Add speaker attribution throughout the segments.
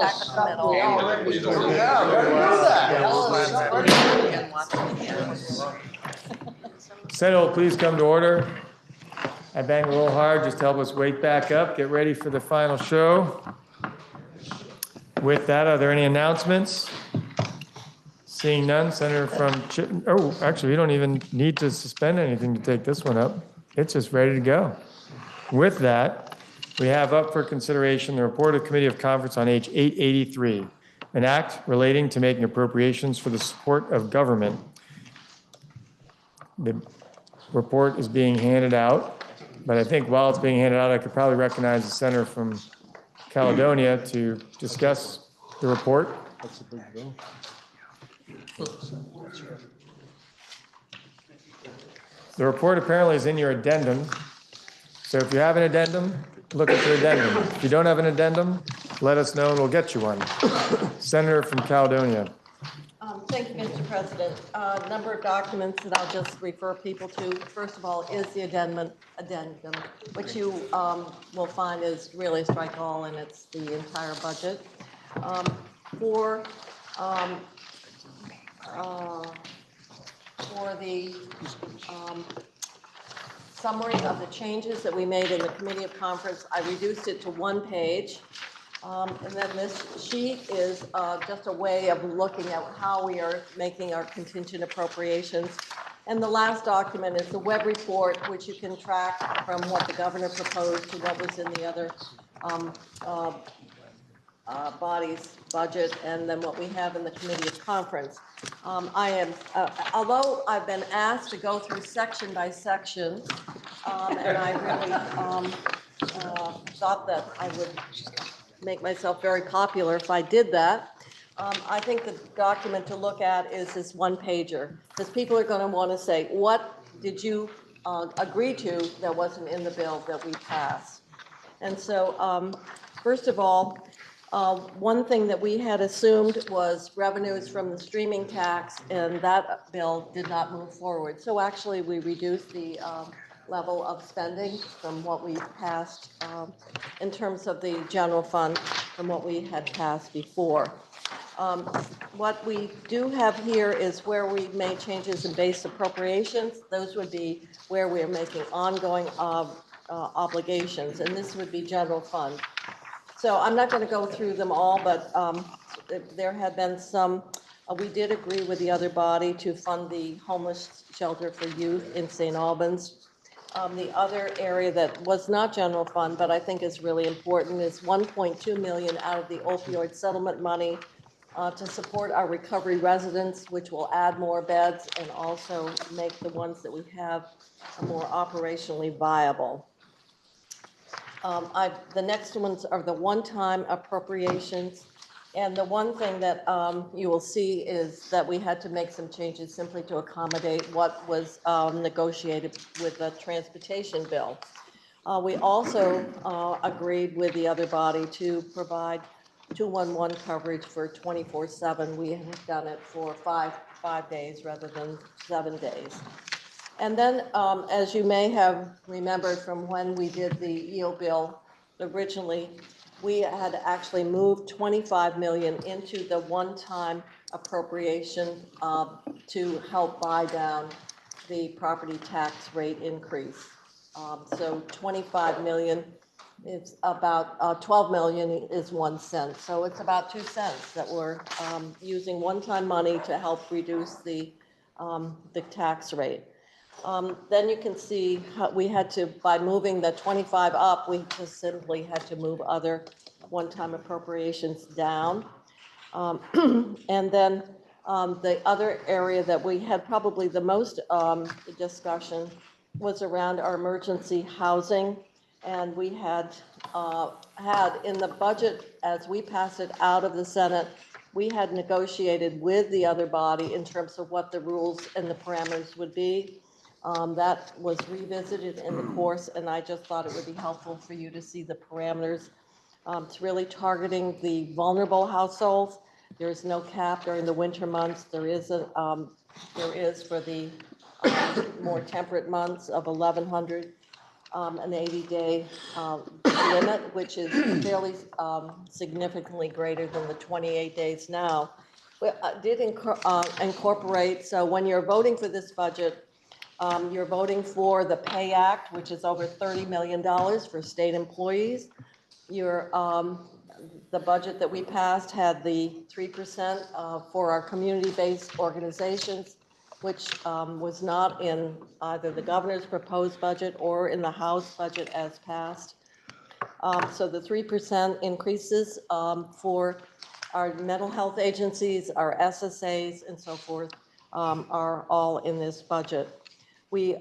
Speaker 1: back in the middle.
Speaker 2: Senate will please come to order. I bang a little hard just to help us wake back up, get ready for the final show. With that, are there any announcements? Seeing none, Senator from actually, we don't even need to suspend anything to take this one up. It's just ready to go. With that, we have up for consideration the report of Committee of Conference on H 883, an act relating to making appropriations for the support of government. The report is being handed out, but I think while it's being handed out, I could probably recognize the senator from Caledonia to discuss the report. That's a big bill. The report apparently is in your addendum. So if you have an addendum, look at your addendum. If you don't have an addendum, let us know and we'll get you one. Senator from Caledonia.
Speaker 3: Thank you, Mr. President. A number of documents that I'll just refer people to. First of all is the addendum, which you will find is really strike all, and it's the entire budget. For the summary of the changes that we made in the Committee of Conference, I reduced it to one page. And then this sheet is just a way of looking at how we are making our contingent appropriations. And the last document is the web report, which you can track from what the governor proposed to what was in the other body's budget, and then what we have in the Committee of Conference. Although I've been asked to go through section by section, and I really thought that I would make myself very popular if I did that. I think the document to look at is this one pager, because people are going to want to say, what did you agree to that wasn't in the bill that we passed? And so, first of all, one thing that we had assumed was revenues from the streaming tax, and that bill did not move forward. So actually, we reduced the level of spending from what we passed in terms of the general fund from what we had passed before. What we do have here is where we made changes in base appropriations. Those would be where we are making ongoing obligations, and this would be general fund. So I'm not going to go through them all, but there had been some, we did agree with the other body to fund the homeless shelter for youth in St. Albans. The other area that was not general fund, but I think is really important, is 1.2 million out of the opioid settlement money to support our recovery residents, which will add more beds and also make the ones that we have more operationally viable. The next ones are the one-time appropriations. And the one thing that you will see is that we had to make some changes simply to accommodate what was negotiated with the transportation bill. We also agreed with the other body to provide 211 coverage for 24/7. We have done it for five days rather than 7 days. And then, as you may have remembered from when we did the EO bill originally, we had actually moved 25 million into the one-time appropriation to help buy down the property tax rate increase. So 25 million is about 12 million is 1 cent. So it's about 2 cents that we're using one-time money to help reduce the tax rate. Then you can see how we had to, by moving the 25 up, we just simply had to move other one-time appropriations down. And then the other area that we had probably the most discussion was around our emergency housing. And we had in the budget, as we passed it out of the Senate, we had negotiated with the other body in terms of what the rules and the parameters would be. That was revisited in the course, and I just thought it would be helpful for you to see the parameters. It's really targeting the vulnerable households. There is no cap during the winter months. There is for the more temperate months of 1,100. an 80-day limit, which is fairly significantly greater than the 28 days now. We did incorporate, so when you're voting for this budget, you're voting for the Pay Act, which is over $30 million for state employees. The budget that we passed had the 3% for our community-based organizations, which was not in either the governor's proposed budget or in the House budget as passed. So the 3% increases for our mental health agencies, our SSAs, and so forth are all in this budget. We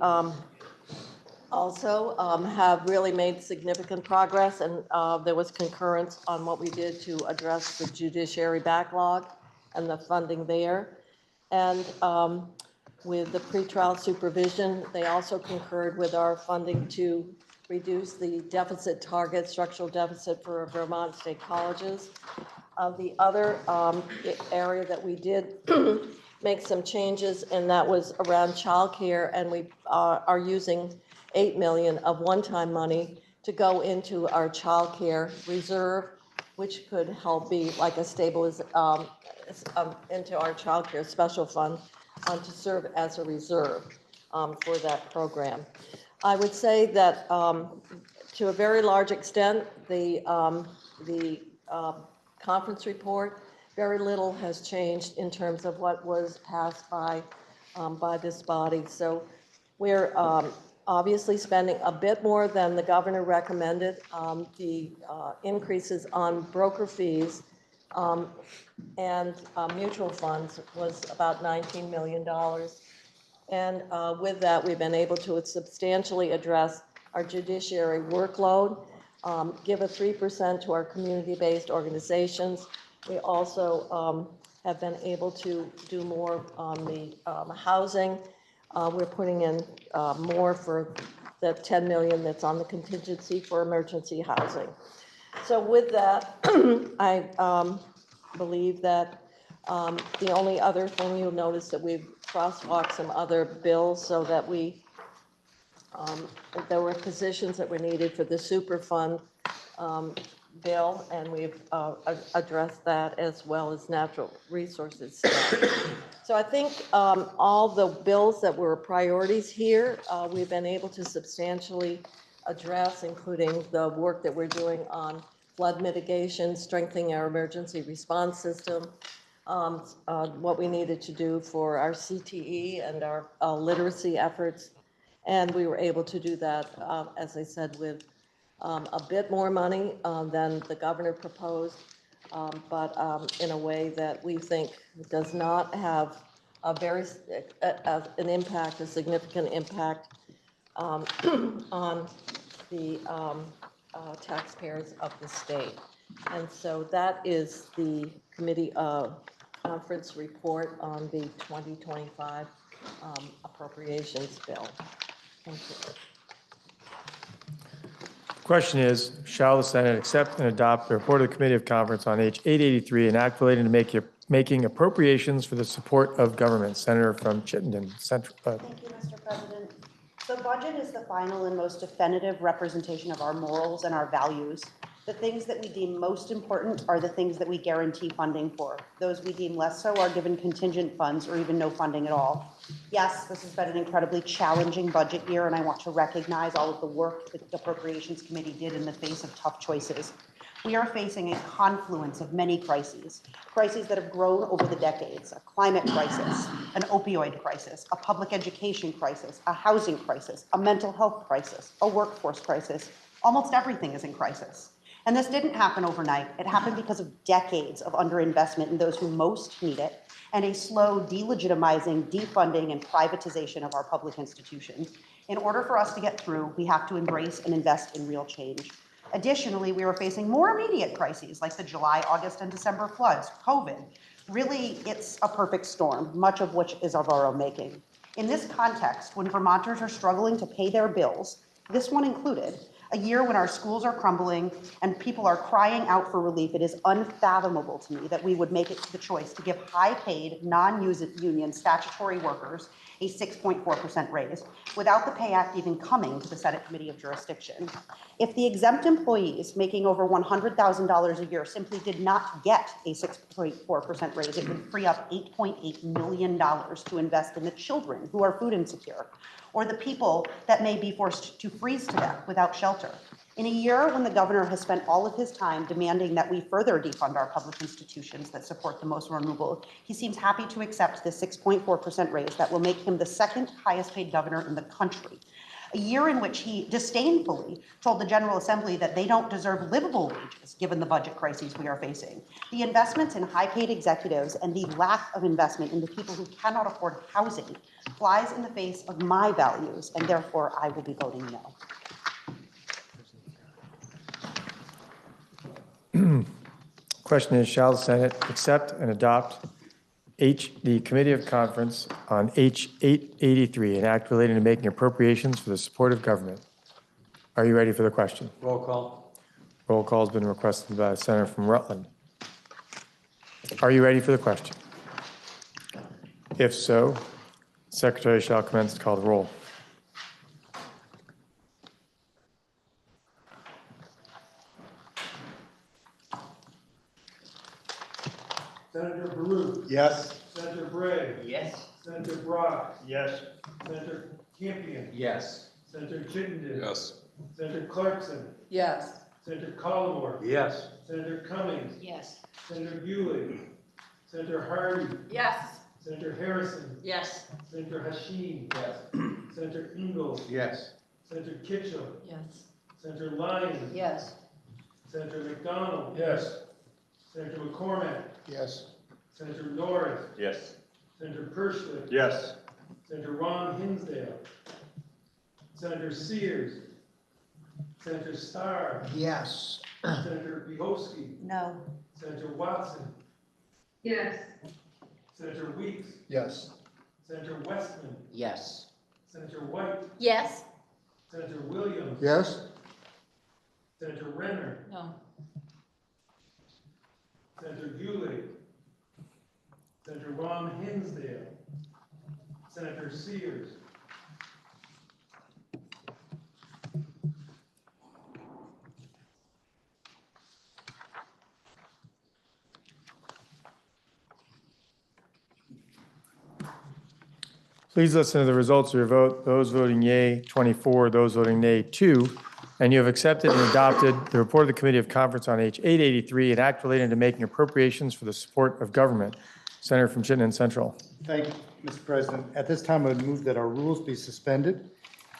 Speaker 3: also have really made significant progress, and there was concurrence on what we did to address the judiciary backlog and the funding there. And with the pretrial supervision, they also concurred with our funding to reduce the deficit target, structural deficit for Vermont state colleges. The other area that we did make some changes, and that was around childcare, and we are using $8 million of one-time money to go into our childcare reserve, which could help be like a into our childcare special fund to serve as a reserve for that program. I would say that to a very large extent, the conference report, very little has changed in terms of what was passed by this body. So we're obviously spending a bit more than the governor recommended. The increases on broker fees and mutual funds was about $19 million. And with that, we've been able to substantially address our judiciary workload, give a 3% to our community-based organizations. We also have been able to do more on the housing. We're putting in more for the $10 million that's on the contingency for emergency housing. So with that, I believe that the only other thing you'll notice that we've crosswalked some other bills so that there were positions that were needed for the Superfund bill, and we've addressed that as well as natural resources stuff. So I think all the bills that were priorities here, we've been able to substantially address, including the work that we're doing on flood mitigation, strengthening our emergency response system, what we needed to do for our CTE and our literacy efforts. And we were able to do that, as I said, with a bit more money than the governor proposed, but in a way that we think does not have a significant impact on the taxpayers of the state. And so that is the committee conference report on the 2025 appropriations bill. Thank you.
Speaker 2: Question is, shall the Senate accept and adopt the report of the Committee of Conference on H 883, an act relating to making appropriations for the support of government? Senator from Chittenden Central.
Speaker 1: Thank you, Mr. President. The budget is the final and most definitive representation of our morals and our values. The things that we deem most important are the things that we guarantee funding for. Those we deem less so are given contingent funds or even no funding at all. Yes, this has been an incredibly challenging budget year, and I want to recognize all of the work that the Appropriations Committee did in the face of tough choices. We are facing a confluence of many crises that have grown over the decades: a climate crisis, an opioid crisis, a public education crisis, a housing crisis, a mental health crisis, a workforce crisis. Almost everything is in crisis. And this didn't happen overnight. It happened because of decades of underinvestment in those who most need it, and a slow delegitimizing, defunding, and privatization of our public institutions. In order for us to get through, we have to embrace and invest in real change. Additionally, we are facing more immediate crises like the July, August, and December floods, COVID. Really, it's a perfect storm, much of which is of our own making. In this context, when Vermonters are struggling to pay their bills, this one included, A year when our schools are crumbling and people are crying out for relief, it is unfathomable to me that we would make it the choice to give high-paid, non-union statutory workers a 6.4% raise without the Pay Act even coming to the Senate Committee of Jurisdiction. If the exempt employees making over $100,000 a year simply did not get a 6.4% raise, it would free up $8.8 million to invest in the children who are food insecure, or the people that may be forced to freeze to death without shelter. In a year when the governor has spent all of his time demanding that we further defund our public institutions that support the most vulnerable, he seems happy to accept the 6.4% raise that will make him the second highest paid governor in the country. A year in which he disdainfully told the General Assembly that they don't deserve livable wages given the budget crises we are facing. The investments in high-paid executives and the lack of investment in the people who cannot afford housing flies in the face of my values, and therefore I will be voting no.
Speaker 2: Question is, shall the Senate accept and adopt the Committee of Conference on H 883, an act relating to making appropriations for the support of government? Are you ready for the question?
Speaker 4: Roll call.
Speaker 2: Roll call has been requested by the Senator from Rutland. Are you ready for the question? If so, Secretary shall commence to call the roll.
Speaker 5: Senator Baruch.
Speaker 4: Yes.
Speaker 5: Senator Bray.
Speaker 4: Yes.
Speaker 5: Senator Brock.
Speaker 4: Yes.
Speaker 5: Senator Campion.
Speaker 4: Yes.
Speaker 5: Senator Chittenden.
Speaker 4: Yes.
Speaker 5: Senator Clarkson.
Speaker 3: Yes.
Speaker 5: Senator Collmore.
Speaker 4: Yes.
Speaker 5: Senator Cummings.
Speaker 3: Yes.
Speaker 5: Senator Bewley. Senator Hardy.
Speaker 3: Yes.
Speaker 5: Senator Harrison.
Speaker 3: Yes.
Speaker 5: Senator Hashim.
Speaker 4: Yes.
Speaker 5: Senator Ingalls.
Speaker 4: Yes.
Speaker 5: Senator Kitchell.
Speaker 3: Yes.
Speaker 5: Senator Lyons.
Speaker 3: Yes.
Speaker 5: Senator McDonald.
Speaker 4: Yes.
Speaker 5: Senator McCormack.
Speaker 4: Yes.
Speaker 5: Senator Norris.
Speaker 4: Yes.
Speaker 5: Senator Perschlick.
Speaker 4: Yes.
Speaker 5: Senator Ron Hinsdale. Senator Sears. Senator Starr.
Speaker 4: Yes.
Speaker 5: Senator Bihowski.
Speaker 1: No.
Speaker 5: Senator Watson.
Speaker 6: yes,
Speaker 5: Senator Weeks.
Speaker 4: Yes.
Speaker 5: Senator Westman.
Speaker 4: Yes.
Speaker 5: Senator White.
Speaker 3: Yes.
Speaker 5: Senator Williams.
Speaker 4: Yes.
Speaker 5: Senator Renner.
Speaker 3: No.
Speaker 5: Senator Bewley. Senator Ron Hinsdale. Senator Sears.
Speaker 2: Please listen to the results of your vote. Those voting yea, 24, those voting nay, 2. And you have accepted and adopted the report of the Committee of Conference on H 883, an act relating to making appropriations for the support of government. Senator from Chittenden Central.
Speaker 7: Thank you, Mr. President. At this time, I would move that our rules be suspended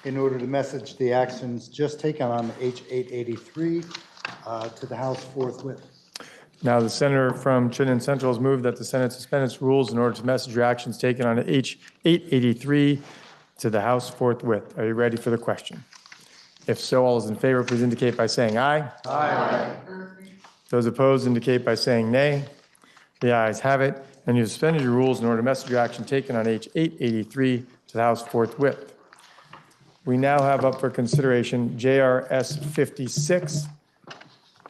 Speaker 7: in order to message the actions just taken on H 883 to the House forthwith.
Speaker 2: Now, the senator from Chittenden Central has moved that the Senate suspend its rules in order to message your actions taken on H 883 to the House forthwith. Are you ready for the question? If so, all those in favor, please indicate by saying aye.
Speaker 4: Aye.
Speaker 2: Those opposed indicate by saying nay. The ayes have it, and you have suspended your rules in order to message your action taken on H 883 to the House forthwith. We now have up for consideration JRS 56.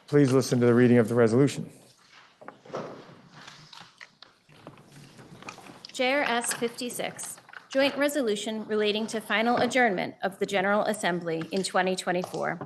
Speaker 2: Please listen to the reading of the resolution.
Speaker 8: JRS 56, Joint Resolution Relating to Final Adjournment of the General Assembly in 2024.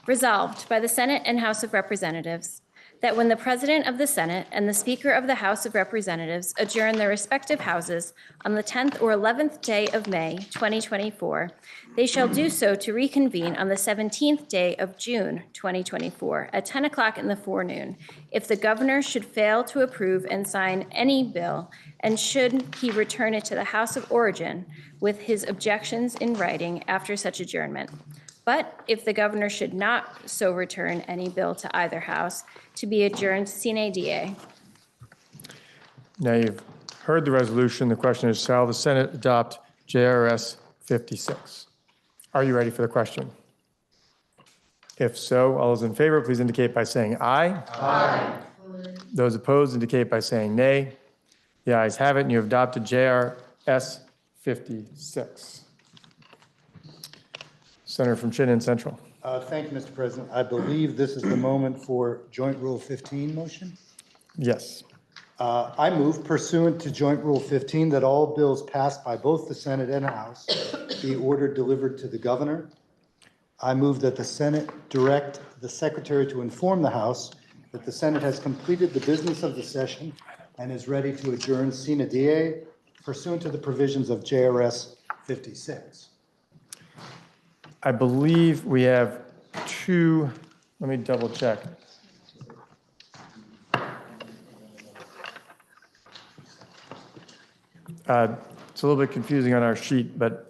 Speaker 8: Resolved by the Senate and House of Representatives that when the President of the Senate and the Speaker of the House of Representatives adjourn their respective houses on the 10th or 11th day of May 2024, they shall do so to reconvene on the 17th day of June 2024 at 10 o'clock in the forenoon if the governor should fail to approve and sign any bill, and should he return it to the House of Origin with his objections in writing after such adjournment. But if the governor should not so return any bill to either house, to be adjourned sine die.
Speaker 2: Now you've heard the resolution. The question is, shall the Senate adopt JRS 56? Are you ready for the question? If so, all those in favor, please indicate by saying aye.
Speaker 4: Aye.
Speaker 2: Those opposed indicate by saying nay. The ayes have it, and you have adopted JRS 56. Senator from Chittenden Central.
Speaker 7: Thank you, Mr. President. I believe this is the moment for Joint Rule 15 motion.
Speaker 2: Yes.
Speaker 7: I move pursuant to Joint Rule 15 that all bills passed by both the Senate and House be ordered delivered to the governor. I move that the Senate direct the Secretary to inform the House that the Senate has completed the business of the session and is ready to adjourn sine die pursuant to the provisions of JRS 56.
Speaker 2: I believe we have two, let me double check. It's a little bit confusing on our sheet, but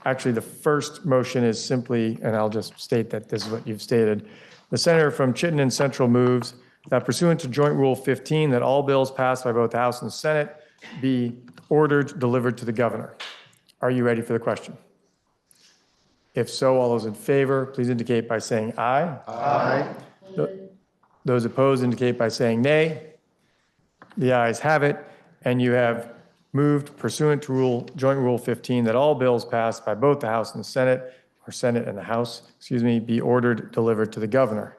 Speaker 2: actually the first motion is simply, and I'll just state that this is what you've stated. The senator from Chittenden Central moves that pursuant to Joint Rule 15, that all bills passed by both the House and the Senate be ordered delivered to the governor. Are you ready for the question? If so, all those in favor, please indicate by saying aye.
Speaker 7: Aye.
Speaker 2: Those opposed indicate by saying nay. The ayes have it, and you have moved pursuant to Joint Rule 15 that all bills passed by both the House and the Senate, or Senate and the House, be ordered delivered to the governor.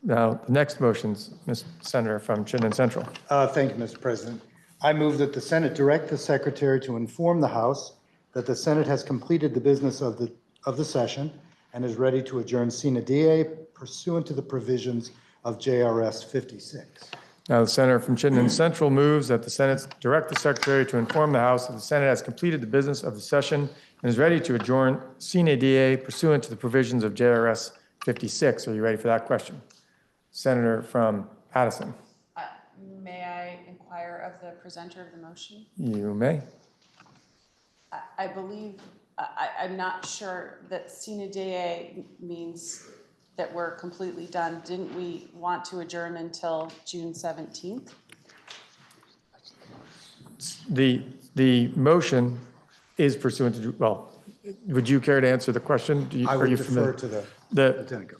Speaker 2: Now, the next motion's Ms. Senator from Chittenden Central.
Speaker 7: Thank you, Mr. President. I move that the Senate direct the Secretary to inform the House that the Senate has completed the business of the session and is ready to adjourn sine die pursuant to the provisions of JRS 56.
Speaker 2: Now, the senator from Chittenden Central moves that the Senate direct the Secretary to inform the House that the Senate has completed the business of the session and is ready to adjourn sine die pursuant to the provisions of JRS 56. Are you ready for that question? Senator from Addison.
Speaker 6: May I inquire of the presenter of the motion?
Speaker 2: You may.
Speaker 6: I believe, I'm not sure that sine die means that we're completely done. Didn't we want to adjourn until June 17th?
Speaker 2: The motion is pursuant to, well, would you care to answer the question?
Speaker 7: I
Speaker 2: Are
Speaker 7: would
Speaker 2: you
Speaker 7: defer
Speaker 2: familiar?
Speaker 7: to the
Speaker 2: The,
Speaker 7: Lieutenant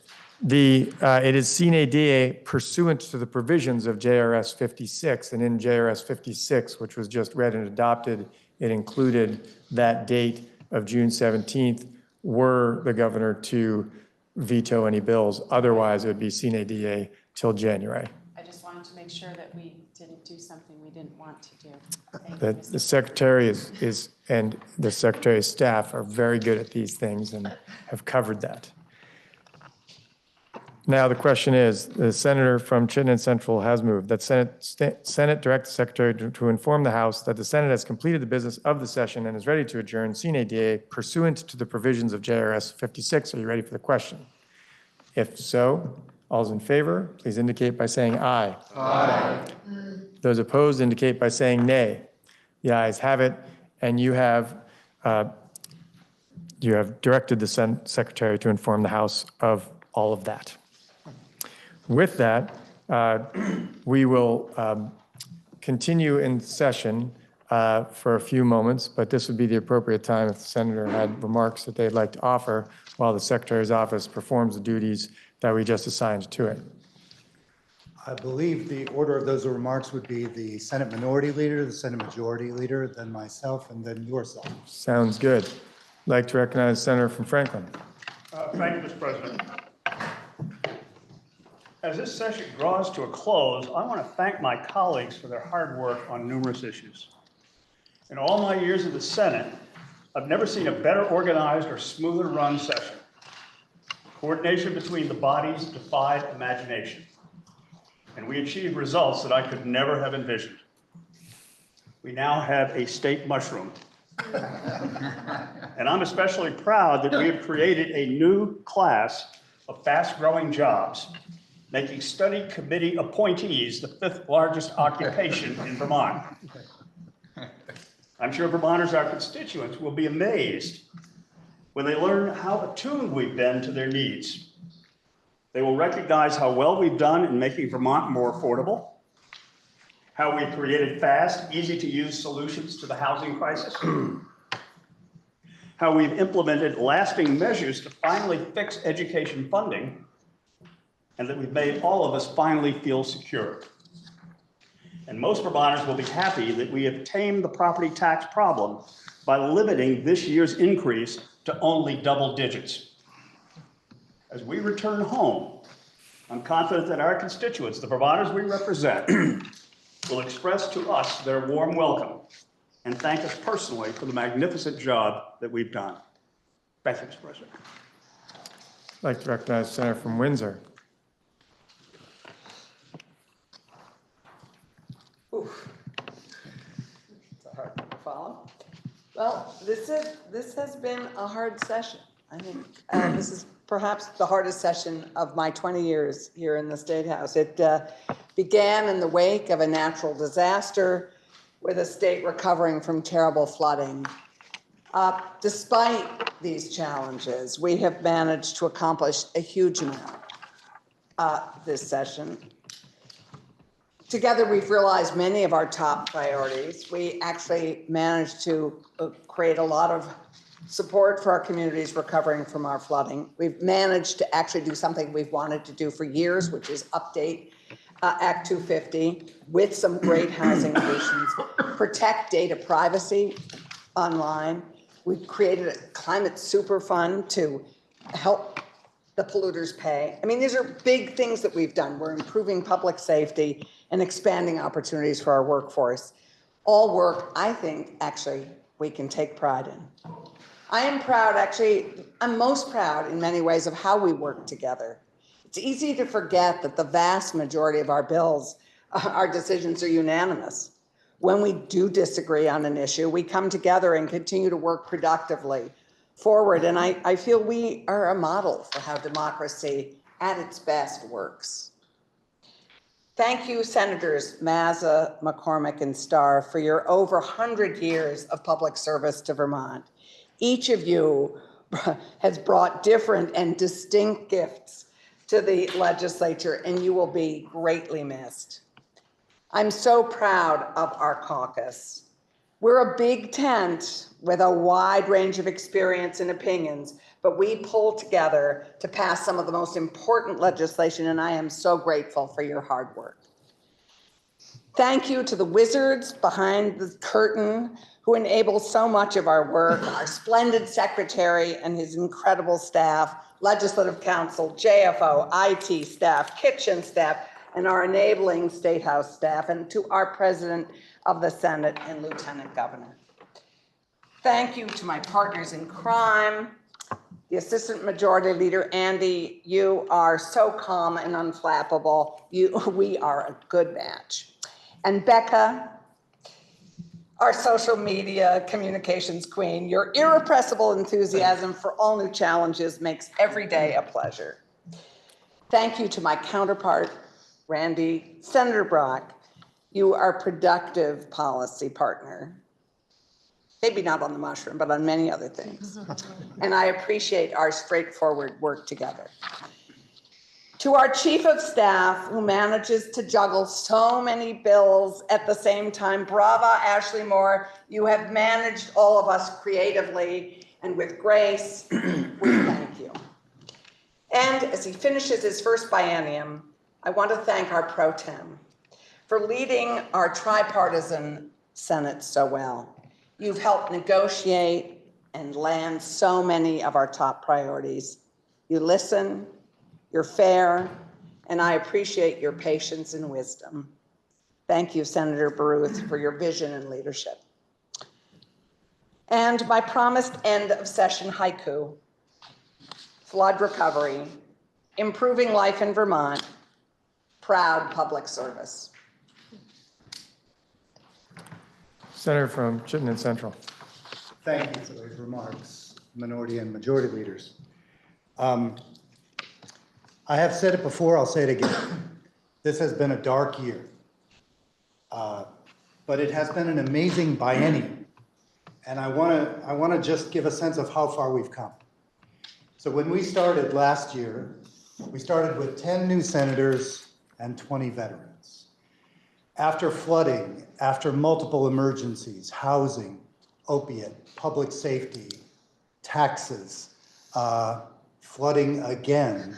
Speaker 7: Governor.
Speaker 2: it is sine die pursuant to the provisions of JRS 56, and in JRS 56, which was just read and adopted, it included that date of June 17th were the governor to veto any bills. Otherwise, it would be sine die till January.
Speaker 6: I just wanted to make sure that we didn't do something we didn't want to do. Thank you,
Speaker 2: The
Speaker 6: Mr.
Speaker 2: secretary is and the secretary's staff are very good at these things and have covered that. Now, the question is, the senator from Chittenden Central has moved that Senate direct the Secretary to inform the House that the Senate has completed the business of the session and is ready to adjourn sine die pursuant to the provisions of JRS 56. Are you ready for the question? If so, all's in favor, please indicate by saying aye. Aye. Those opposed indicate by saying nay. The ayes have it, and you have directed the Secretary to inform the House of all of that. With that, we will continue in session for a few moments, but this would be the appropriate time if the senator had remarks that they'd like to offer while the Secretary's office performs the duties that we just assigned to it.
Speaker 7: I believe the order of those remarks would be the Senate Minority Leader, the Senate Majority Leader, then myself, and then yourself.
Speaker 2: Sounds good. I'd like to recognize the Senator from Franklin.
Speaker 9: Thank you, Mr. President. As this session draws to a close, I want to thank my colleagues for their hard work on numerous issues. In all my years in the Senate, I've never seen a better organized or smoother run session. Coordination between the bodies defied imagination, and we achieved results that I could never have envisioned. We now have a state mushroom. And I'm especially proud that we have created a new class of fast-growing jobs, making study committee appointees the 5th largest occupation in Vermont. I'm sure Vermonters, our constituents, will be amazed when they learn how attuned we've been to their needs. They will recognize how well we've done in making Vermont more affordable, how we've created fast, easy-to-use solutions to the housing crisis, how we've implemented lasting measures to finally fix education funding, and that we've made all of us finally feel secure. And most Vermonters will be happy that we have tamed the property tax problem by limiting this year's increase to only double digits. as we return home, I'm confident that our constituents, the Vermonters we represent, will express to us their warm welcome and thank us personally for the magnificent job that we've done. Thank you, Mr. President.
Speaker 2: I'd like to recognize the Senator from Windsor.
Speaker 10: It's a hard one to follow. Well, this has been a hard session. I think this is perhaps the hardest session of my 20 years here in the State House. It began in the wake of a natural disaster with a state recovering from terrible flooding. Despite these challenges, we have managed to accomplish a huge amount this session. Together, we've realized many of our top priorities. We actually managed to create a lot of support for our communities recovering from our flooding. We've managed to actually do something we've wanted to do for years, which is update Act 250 with some great housing additions, protect data privacy online. We've created a climate super fund to help the polluters pay. I mean, these are big things that we've done. We're improving public safety and expanding opportunities for our workforce. All work, I think, actually, we can take pride in. I am proud, actually, I'm most proud in many ways of how we work together. It's easy to forget that the vast majority of our bills, our decisions are unanimous. When we do disagree on an issue, we come together and continue to work productively forward. And I feel we are a model for how democracy at its best works. Thank you, Senators Mazza, McCormick, and Starr, for your over 100 years of public service to Vermont. Each of you has brought different and distinct gifts to the legislature, and you will be greatly missed. I'm so proud of our caucus. We're a big tent with a wide range of experience and opinions, but we pull together to pass some of the most important legislation, and I am so grateful for your hard work. Thank you to the wizards behind the curtain who enable so much of our work, our splendid secretary and his incredible staff, legislative council, JFO, IT staff, kitchen staff, and our enabling State House staff, and to our president of the Senate and Lieutenant Governor. Thank you to my partners in crime, the Assistant Majority Leader, Andy. You are so calm and unflappable. We are a good match. And Becca, our social media communications queen, your irrepressible enthusiasm for all new challenges makes every day a pleasure. Thank you to my counterpart, Randy. Senator Brock, you are a productive policy partner. Maybe not on the mushroom, but on many other things. And I appreciate our straightforward work together. To our chief of staff who manages to juggle so many bills at the same time, brava, Ashley Moore, you have managed all of us creatively and with grace. We thank you. And as he finishes his first biennium, I want to thank our pro tem for leading our tripartisan Senate so well. You've helped negotiate and land so many of our top priorities. You listen, you're fair, and I appreciate your patience and wisdom. Thank you, Senator Baruth, for your vision and leadership. And my promised end of session haiku, flood recovery, improving life in Vermont, proud public service.
Speaker 2: Senator from Chittenden Central.
Speaker 7: Thank you for those remarks, minority and majority leaders. I have said it before, I'll say it again. This has been a dark year, but it has been an amazing biennium. And I want to just give a sense of how far we've come. So when we started last year, we started with 10 new senators and 20 veterans. After flooding, after multiple emergencies, housing, opiate, public safety, taxes, flooding again,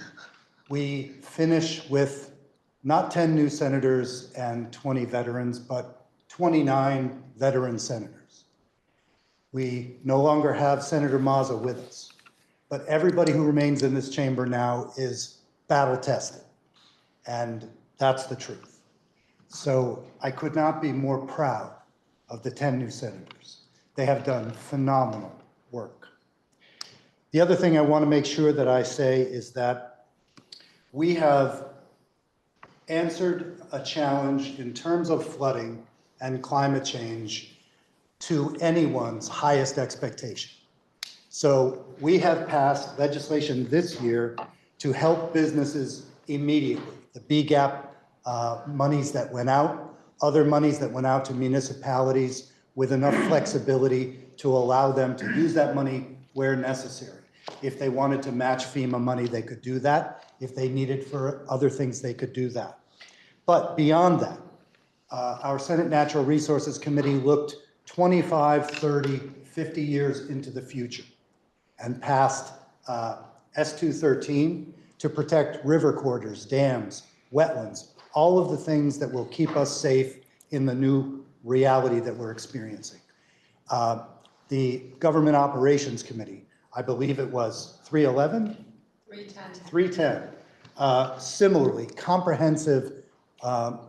Speaker 7: we finish with not 10 new senators and 20 veterans, but 29 veteran senators. We no longer have Senator Mazza with us. but everybody who remains in this chamber now is battle tested. And that's the truth. So I could not be more proud of the 10 new senators. They have done phenomenal work. The other thing I want to make sure that I say is that we have answered a challenge in terms of flooding and climate change to anyone's highest expectation. So we have passed legislation this year to help businesses immediately. The BGAP monies that went out, other monies that went out to municipalities with enough flexibility to allow them to use that money where necessary. If they wanted to match FEMA money, they could do that. If they needed for other things, they could do that. But beyond that, our Senate Natural Resources Committee looked 25, 30, 50 years into the future and passed S213 to protect river corridors, dams, wetlands, all of the things that will keep us safe in the new reality that we're experiencing. The Government Operations Committee, I believe it was 311? 310. Similarly, comprehensive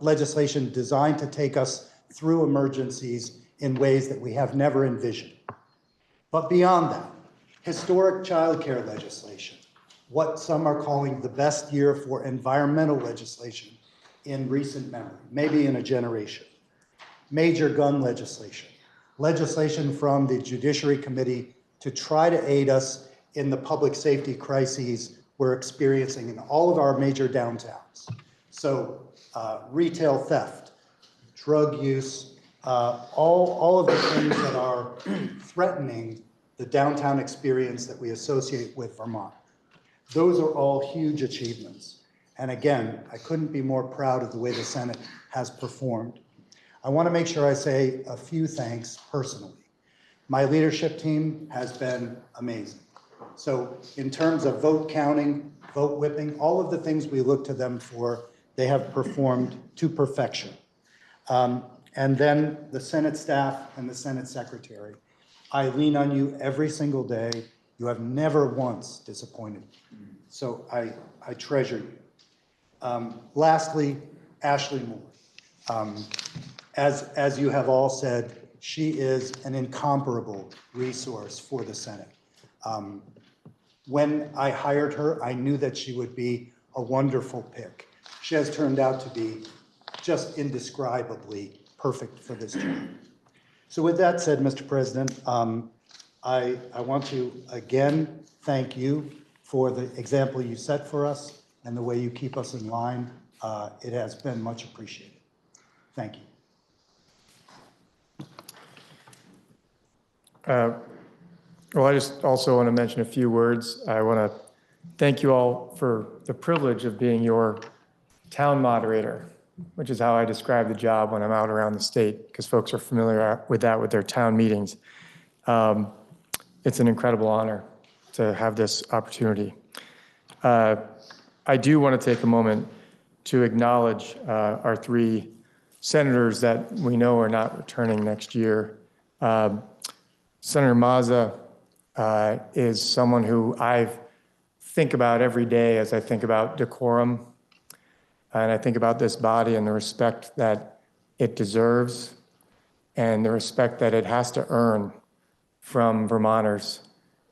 Speaker 7: legislation designed to take us through emergencies in ways that we have never envisioned. But beyond that, historic childcare legislation, what some are calling the best year for environmental legislation in recent memory, maybe in a generation. Major gun legislation, legislation from the Judiciary Committee to try to aid us in the public safety crises we're experiencing in all of our major downtowns. So retail theft, drug use, all of the things that are threatening the downtown experience that we associate with Vermont. Those are all huge achievements. And again, I couldn't be more proud of the way the Senate has performed. I want to make sure I say a few thanks personally. My leadership team has been amazing. So in terms of vote counting, vote whipping, all of the things we look to them for, they have performed to perfection. And then the Senate staff and the Senate secretary. I lean on you every single day. You have never once disappointed me. So I treasure you. Lastly, Ashley Moore. As you have all said, she is an incomparable resource for the Senate. When I hired her, I knew that she would be a wonderful pick. She has turned out to be just indescribably perfect for this job. So with that said, Mr. President, I want to again thank you for the example you set for us and the way you keep us in line. It has been much appreciated. Thank you.
Speaker 2: Well, I just also want to mention a few words. I want to thank you all for the privilege of being your town moderator, which is how I describe the job when I'm out around the state, because folks are familiar with that with their town meetings. It's an incredible honor to have this opportunity. I do want to take a moment to acknowledge our three senators that we know are not returning next year. Senator Mazza is someone who I think about every day as I think about decorum, and I think about this body and the respect that it deserves and the respect that it has to earn from Vermonters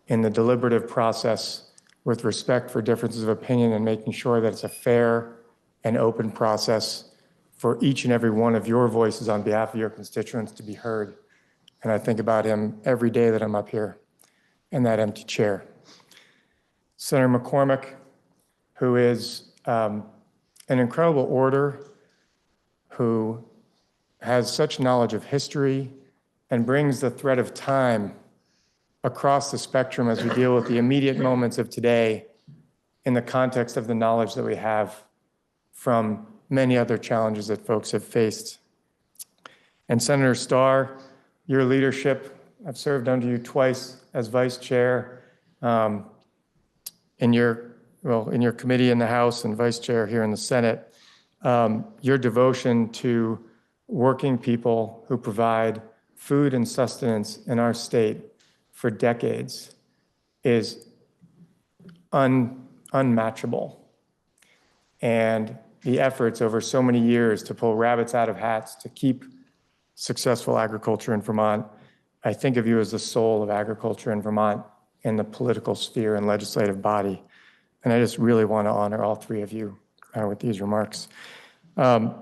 Speaker 2: in the deliberative process with respect for differences of opinion and making sure that it's a fair and open process for each and every one of your voices on behalf of your constituents to be heard. And I think about him every day that I'm up here in that empty chair. Senator McCormick, who is an incredible orator, who has such knowledge of history and brings the thread of time across the spectrum as we deal with the immediate moments of today in the context of the knowledge that we have from many other challenges that folks have faced. And Senator Starr, your leadership, I've served under you twice as vice chair in your committee in the House and vice chair here in the Senate. Your devotion to working people who provide food and sustenance in our state for decades is unmatchable. And the efforts over so many years to pull rabbits out of hats to keep successful agriculture in Vermont, I think of you as the soul of agriculture in Vermont in the political sphere and legislative body. And I just really want to honor all three of you with these remarks. Of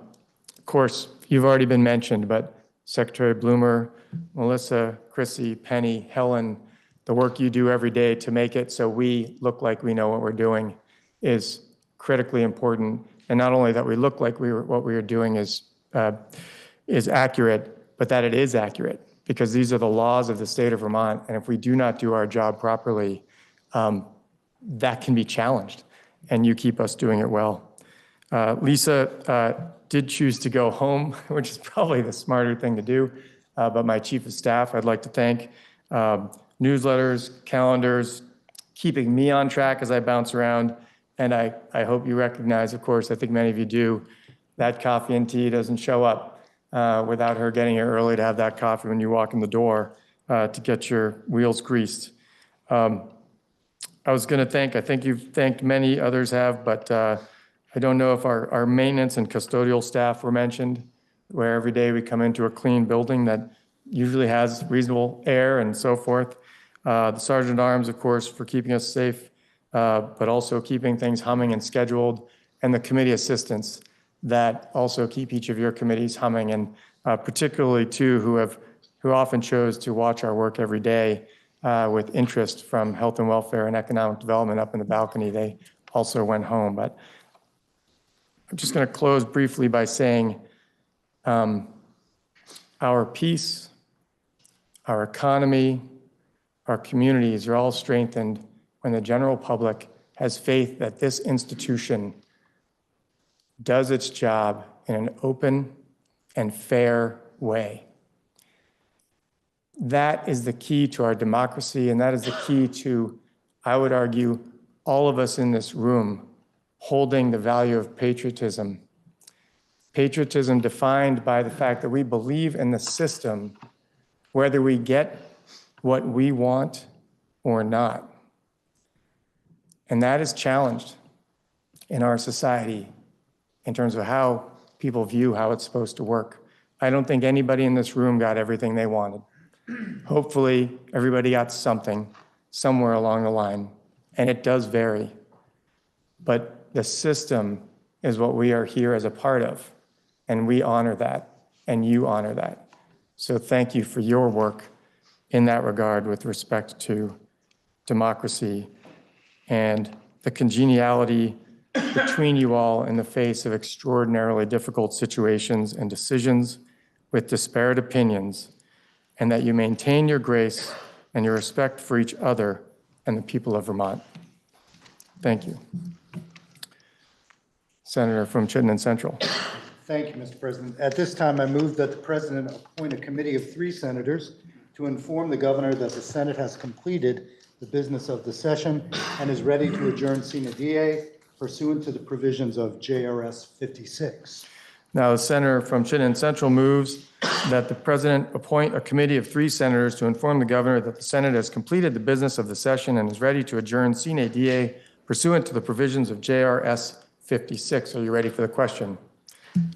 Speaker 2: course, you've already been mentioned, but Secretary Bloomer, Melissa, Chrissy, Penny, Helen, the work you do every day to make it so we look like we know what we're doing is critically important. And not only that we look like what we are doing is accurate, but that it is accurate, because these are the laws of the state of Vermont. And if we do not do our job properly, that can be challenged, and you keep us doing it well. Lisa did choose to go home, which is probably the smarter thing to do, but my chief of staff, I'd like to thank. Newsletters, calendars, keeping me on track as I bounce around, and I hope you recognize, of course, I think many of you do, that coffee and tea doesn't show up without her getting here early to have that coffee when you walk in the door to get your wheels greased. I was going to thank, I think you've thanked many, others have, but I don't know if our maintenance and custodial staff were mentioned, where every day we come into a clean building that usually has reasonable air and so forth. The Sergeant at Arms, of course, for keeping us safe, but also keeping things humming and scheduled, and the committee assistants that also keep each of your committees humming, and particularly two who often chose to watch our work every day with interest from Health and Welfare and Economic Development up in the balcony. They also went home. But I'm just going to close briefly by saying our peace, our economy, our communities are all strengthened when the general public has faith that this institution does its job in an open and fair way. That is the key to our democracy, and that is the key to, I would argue, all of us in this room holding the value of patriotism. Patriotism defined by the fact that we believe in the system, whether we get what we want or not. And that is challenged in our society in terms of how people view how it's supposed to work. I don't think anybody in this room got everything they wanted. Hopefully, everybody got something somewhere along the line, and it does vary. But the system is what we are here as a part of, and we honor that, and you honor that. So thank you for your work in that regard with respect to democracy and the congeniality between you all in the face of extraordinarily difficult situations and decisions with disparate opinions, and that you maintain your grace and your respect for each other and the people of Vermont. Thank you. Senator from Chittenden Central.
Speaker 7: Thank you, Mr. President. At this time, I move that the President appoint a committee of 3 senators to inform the governor that the Senate has completed the business of the session and is ready to adjourn sine die pursuant to the provisions of JRS 56.
Speaker 2: Now, the senator from Chittenden Central moves that the president appoint a committee of 3 senators to inform the governor that the Senate has completed the business of the session and is ready to adjourn sine die pursuant to the provisions of JRS 56. Are you ready for the question?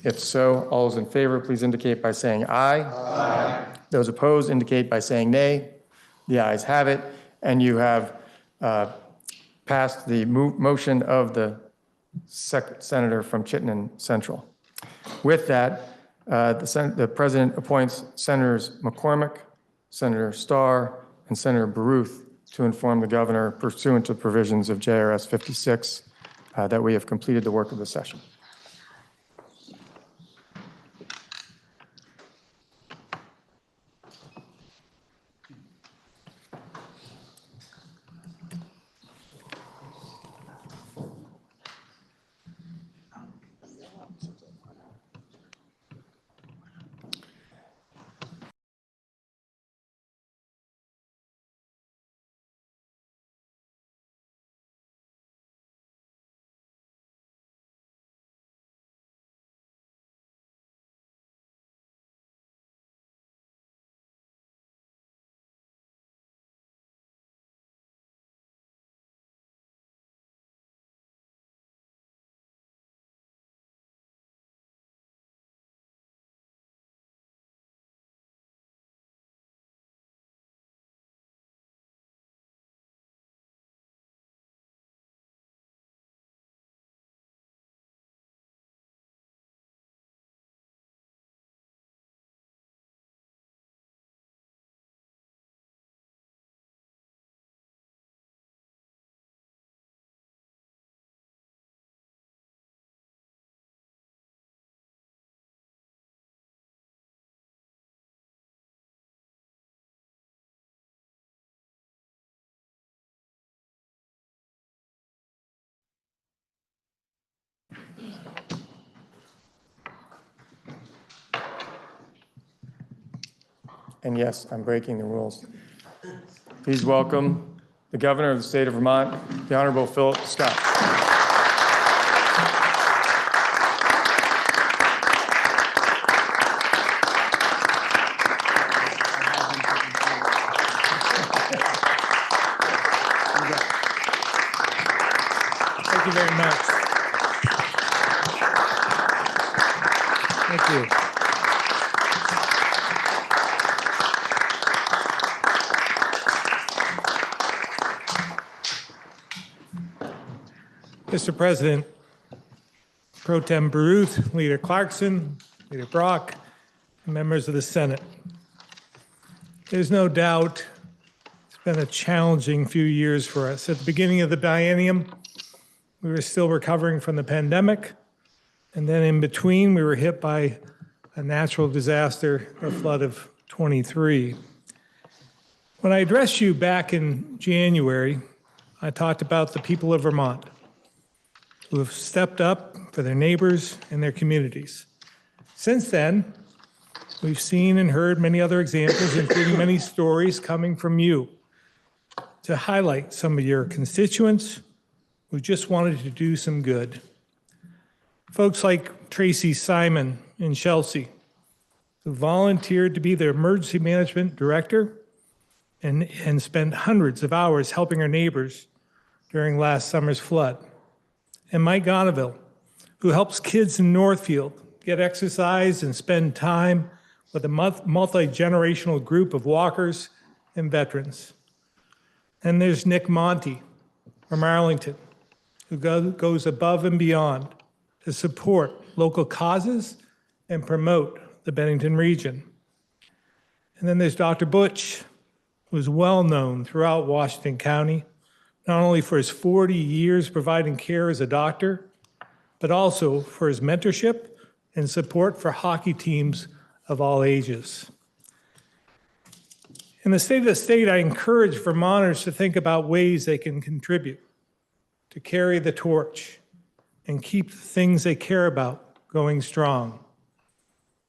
Speaker 2: If so, all those in favor, please indicate by saying aye. Aye. Those opposed indicate by saying nay. The ayes have it, and you have passed the motion of the senator from Chittenden Central. With that, the president appoints Senators McCormick, Senator Starr, and Senator Baruth to inform the governor pursuant to provisions of JRS 56 that we have completed the work of the session. And yes, I'm breaking the rules. Please welcome the Governor of the State of Vermont, the Honorable Philip Scott.
Speaker 11: Thank you very much. Thank you. Mr. President, Pro Tem Baruth, Leader Clarkson, Leader Brock, and members of the Senate. There's no doubt it's been a challenging few years for us. At the beginning of the biennium, we were still recovering from the pandemic, and then in between, we were hit by a natural disaster, the flood of '23. When I addressed you back in January, I talked about the people of Vermont who have stepped up for their neighbors and their communities. Since then, we've seen and heard many other examples, including many stories coming from you, to highlight some of your constituents who just wanted to do some good. Folks like Tracy Simon in Chelsea, who volunteered to be the emergency management director and spent hundreds of hours helping our neighbors during last summer's flood. And Mike Gonaville, who helps kids in Northfield get exercise and spend time with a multi-generational group of walkers and veterans. And there's Nick Monty from Arlington, who goes above and beyond to support local causes and promote the Bennington region. And then there's Dr. Butch, who's well known throughout Washington County, not only for his 40 years providing care as a doctor, but also for his mentorship and support for hockey teams of all ages. In the State of the State, I encourage Vermonters to think about ways they can contribute, to carry the torch, and keep the things they care about going strong.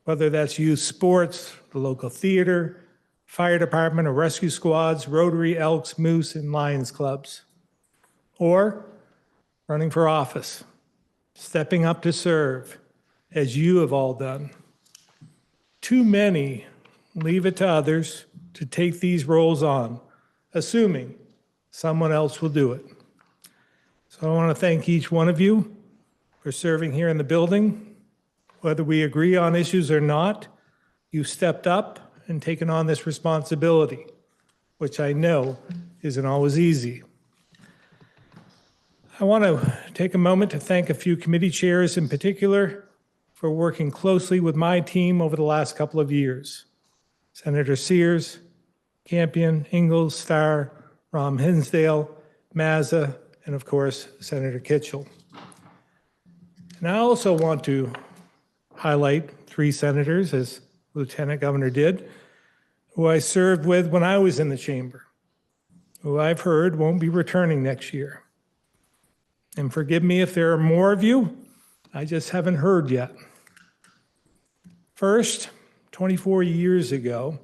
Speaker 11: Whether that's youth sports, the local theater, fire department or rescue squads, Rotary, Elks, Moose, and Lions clubs. Or running for office, stepping up to serve, as you have all done. Too many leave it to others to take these roles on, assuming someone else will do it. So I want to thank each one of you for serving here in the building. Whether we agree on issues or not, you stepped up and taken on this responsibility, which I know isn't always easy. I want to take a moment to thank a few committee chairs in particular for working closely with my team over the last couple of years. Senator Sears, Campion, Ingalls, Starr, Rom Hinsdale, Mazza, and of course, Senator Kitchell. And I also want to highlight 3 senators, as Lieutenant Governor did, who I served with when I was in the chamber, who I've heard won't be returning next year. And forgive me if there are more of you, I just haven't heard yet. First, 24 years ago,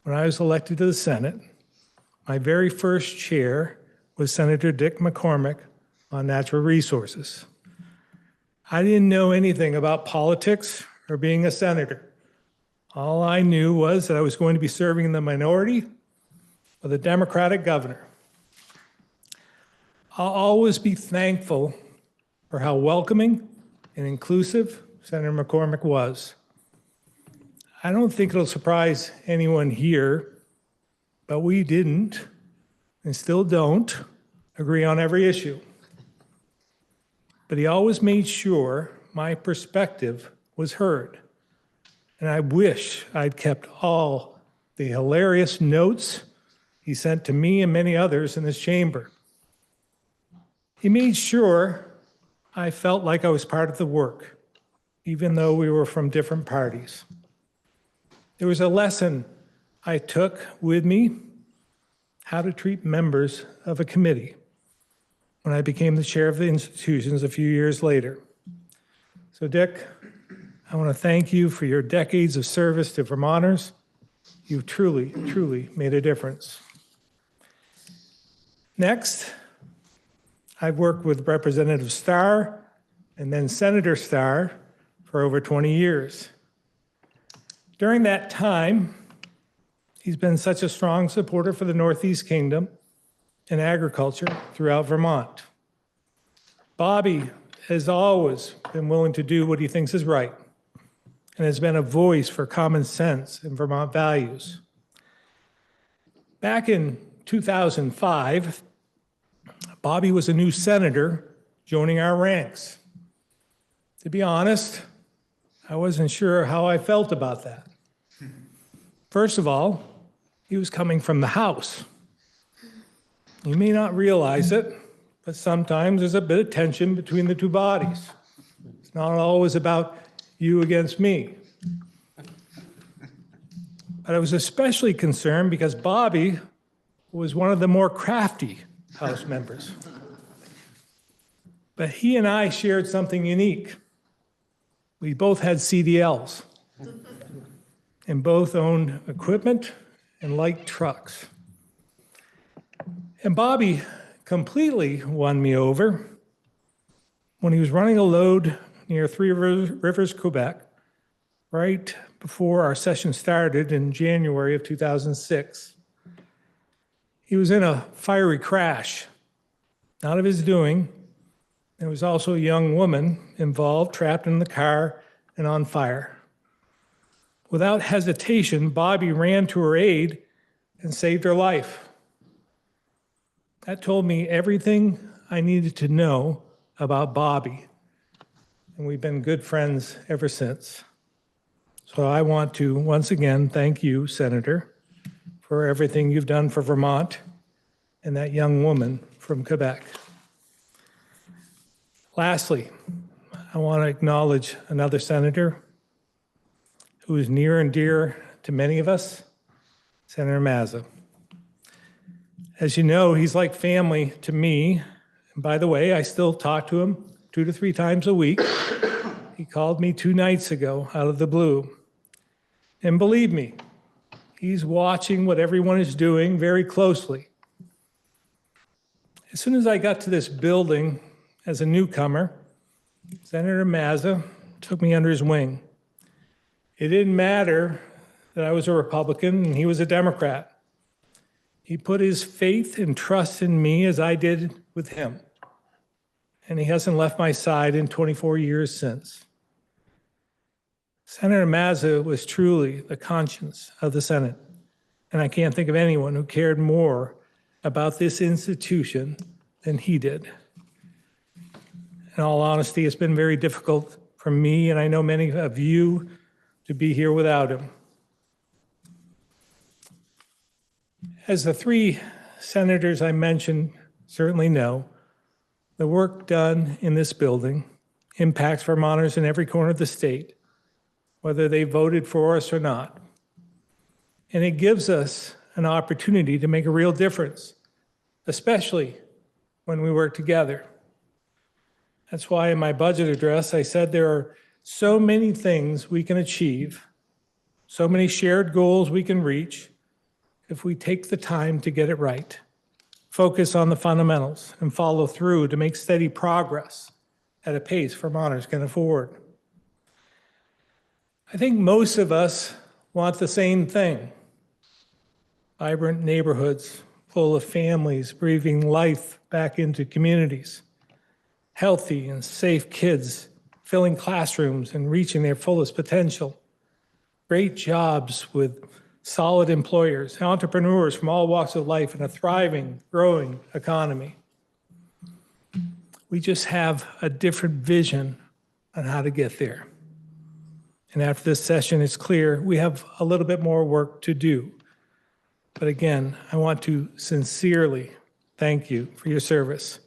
Speaker 11: when I was elected to the Senate, my very first chair was Senator Dick McCormick on natural resources. I didn't know anything about politics or being a senator. All I knew was that I was going to be serving in the minority with a Democratic governor. I'll always be thankful for how welcoming and inclusive Senator McCormick was. I don't think it'll surprise anyone here, but we didn't and still don't agree on every issue. But he always made sure my perspective was heard. And I wish I'd kept all the hilarious notes he sent to me and many others in this chamber. He made sure I felt like I was part of the work, even though we were from different parties. There was a lesson I took with me, how to treat members of a committee, when I became the chair of the institutions a few years later. So Dick, I want to thank you for your decades of service to Vermonters. You've truly, truly made a difference. Next, I've worked with Representative Starr and then Senator Starr for over 20 years. During that time, he's been such a strong supporter for the Northeast Kingdom and agriculture throughout Vermont. Bobby has always been willing to do what he thinks is right and has been a voice for common sense and Vermont values. Back in 2005, Bobby was a new senator joining our ranks. To be honest, I wasn't sure how I felt about that. First of all, he was coming from the House. You may not realize it, but sometimes there's a bit of tension between the two bodies. It's not always about you against me. But I was especially concerned because Bobby was one of the more crafty House members. But he and I shared something unique. We both had CDLs and both owned equipment and light trucks. And Bobby completely won me over when he was running a load near Three Rivers, Quebec, right before our session started in January of 2006. He was in a fiery crash, not of his doing. There was also a young woman involved, trapped in the car and on fire. Without hesitation, Bobby ran to her aid and saved her life. That told me everything I needed to know about Bobby, and we've been good friends ever since. So I want to once again thank you, Senator, for everything you've done for Vermont and that young woman from Quebec. Lastly, I want to acknowledge another senator who is near and dear to many of us, Senator Mazza. As you know, he's like family to me. And by the way, I still talk to him 2 to 3 times a week. He called me 2 nights ago out of the blue. And believe me, he's watching what everyone is doing very closely. As soon as I got to this building as a newcomer, Senator Mazza took me under his wing. It didn't matter that I was a Republican and he was a Democrat. He put his faith and trust in me as I did with him. And he hasn't left my side in 24 years since. Senator Mazza was truly the conscience of the Senate, and I can't think of anyone who cared more about this institution than he did. In all honesty, it's been very difficult for me, and I know many of you, to be here without him. As the 3 senators I mentioned certainly know, the work done in this building impacts Vermonters in every corner of the state, whether they voted for us or not. And it gives us an opportunity to make a real difference, especially when we work together. That's why in my budget address, I said there are so many things we can achieve, so many shared goals we can reach if we take the time to get it right, focus on the fundamentals, and follow through to make steady progress at a pace Vermonters can afford. I think most of us want the same thing. Vibrant neighborhoods full of families breathing life back into communities. Healthy and safe kids filling classrooms and reaching their fullest potential. Great jobs with solid employers, entrepreneurs from all walks of life, and a thriving, growing economy. We just have a different vision on how to get there. And after this session, it's clear we have a little bit more work to do. But again, I want to sincerely thank you for your service.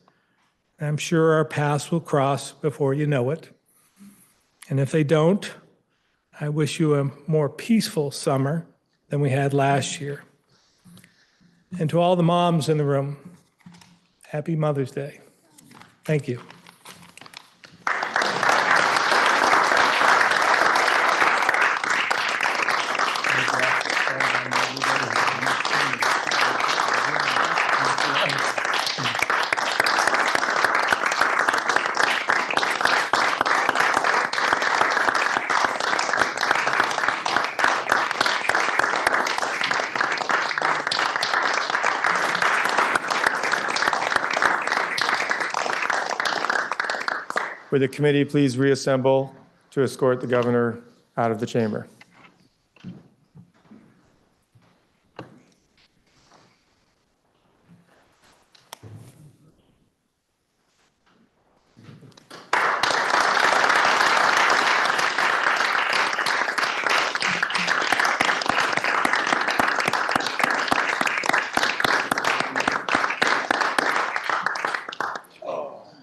Speaker 11: I'm sure our paths will cross before you know it. And if they don't, I wish you a more peaceful summer than we had last year. And to all the moms in the room, happy Mother's Day. Thank you.
Speaker 2: Would the committee please reassemble to escort the governor out of the chamber?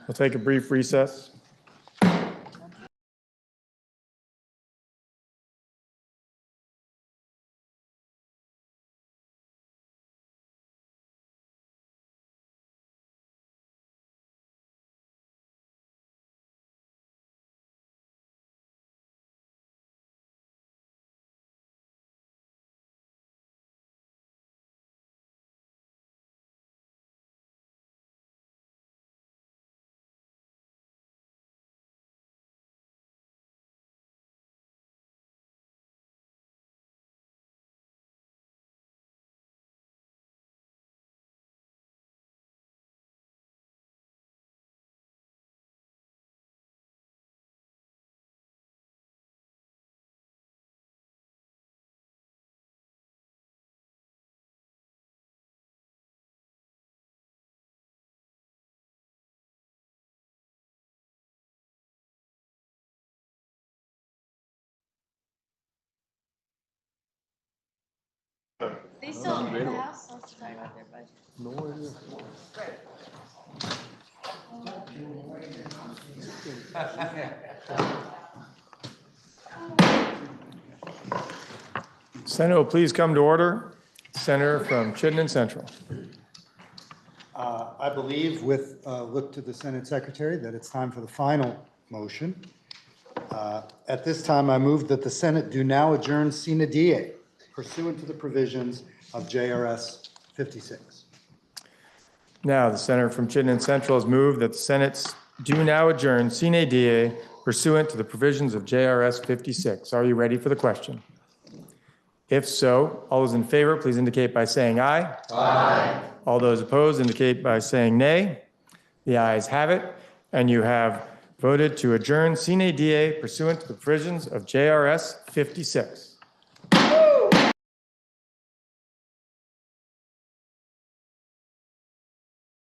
Speaker 2: We'll take a brief recess.
Speaker 8: They still, the House wants to talk about their budget.
Speaker 2: Senate will please come to order. Senator from Chittenden Central.
Speaker 7: I believe with a look to the Senate Secretary that it's time for the final motion. At this time, I move that the Senate do now adjourn sine die pursuant to the provisions of JRS 56.
Speaker 2: Now, the senator from Chittenden Central has moved that the Senate's do now adjourn sine die pursuant to the provisions of JRS 56. Are you ready for the question? If so, all those in favor, please indicate by saying aye. Aye. All those opposed indicate by saying nay. The ayes have it, and you have voted to adjourn sine die pursuant to the provisions of JRS 56.